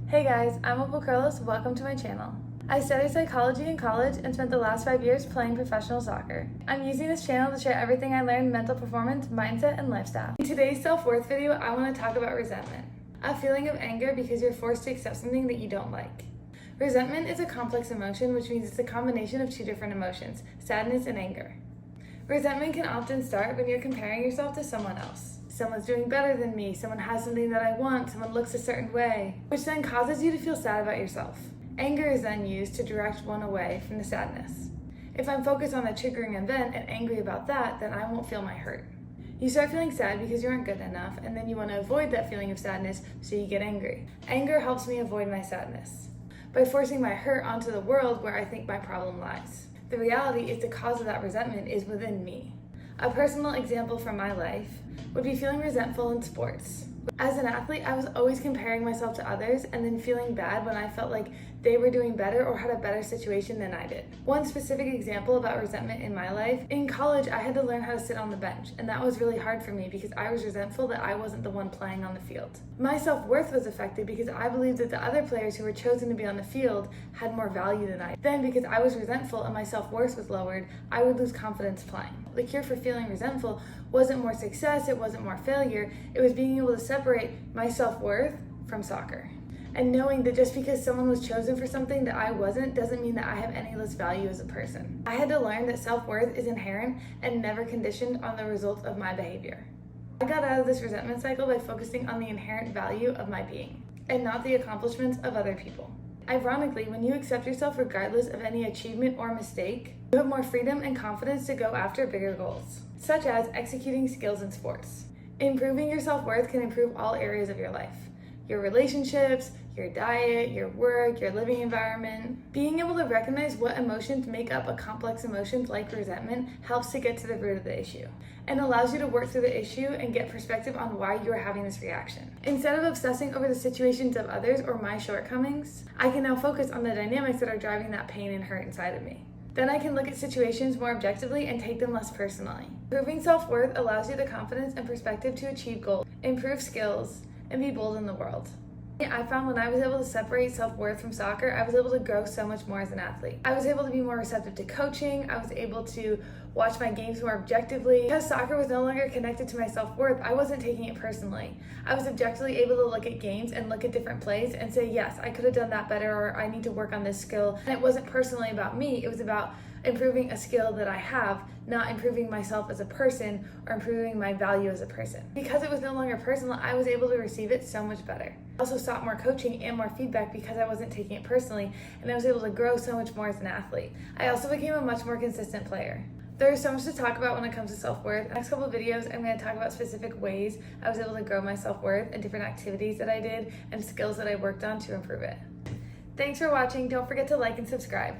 Hey guys, I'm Opal Carlos. Welcome to my channel. I studied psychology in college and spent the last 5 years playing professional soccer. I'm using this channel to share everything I learned in mental performance, mindset, and lifestyle. In today's self-worth video, I want to talk about resentment, a feeling of anger because you're forced to accept something that you don't like. Resentment is a complex emotion, which means it's a combination of two different emotions, sadness and anger. Resentment can often start when you're comparing yourself to someone else. Someone's doing better than me, someone has something that I want, someone looks a certain way, which then causes you to feel sad about yourself. Anger is then used to direct one away from the sadness. If I'm focused on a triggering event and angry about that, then I won't feel my hurt. You start feeling sad because you aren't good enough, and then you want to avoid that feeling of sadness, so you get angry. Anger helps me avoid my sadness by forcing my hurt onto the world where I think my problem lies. The reality is the cause of that resentment is within me. A personal example from my life would be feeling resentful in sports. As an athlete, I was always comparing myself to others and then feeling bad when I felt like they were doing better or had a better situation than I did. One specific example about resentment in my life, in college I had to learn how to sit on the bench, and that was really hard for me because I was resentful that I wasn't the one playing on the field. My self-worth was affected because I believed that the other players who were chosen to be on the field had more value than I did. Then because I was resentful and my self-worth was lowered, I would lose confidence playing. The cure for feeling resentful wasn't more success, it wasn't more failure, it was being able to separate my self-worth from soccer. And knowing that just because someone was chosen for something that I wasn't doesn't mean that I have any less value as a person. I had to learn that self-worth is inherent and never conditioned on the results of my behavior. I got out of this resentment cycle by focusing on the inherent value of my being and not the accomplishments of other people. Ironically, when you accept yourself regardless of any achievement or mistake, you have more freedom and confidence to go after bigger goals, such as executing skills in sports. Improving your self-worth can improve all areas of your life. Your relationships, your diet, your work, your living environment. Being able to recognize what emotions make up a complex emotion like resentment helps to get to the root of the issue and allows you to work through the issue and get perspective on why you are having this reaction. Instead of obsessing over the situations of others or my shortcomings, I can now focus on the dynamics that are driving that pain and hurt inside of me. Then I can look at situations more objectively and take them less personally. Improving self-worth allows you the confidence and perspective to achieve goals, improve skills, and be bold in the world. I found when I was able to separate self-worth from soccer, I was able to grow so much more as an athlete. I was able to be more receptive to coaching. I was able to watch my games more objectively. Because soccer was no longer connected to my self-worth, I wasn't taking it personally. I was objectively able to look at games and look at different plays and say, yes, I could have done that better, or I need to work on this skill. And it wasn't personally about me, it was about improving a skill that I have, not improving myself as a person or improving my value as a person. Because it was no longer personal, I was able to receive it so much better. I also sought more coaching and more feedback because I wasn't taking it personally, and I was able to grow so much more as an athlete. I also became a much more consistent player. There's so much to talk about when it comes to self-worth. In the next couple of videos, I'm going to talk about specific ways I was able to grow my self-worth and different activities that I did and skills that I worked on to improve it. Thanks for watching. Don't forget to like and subscribe.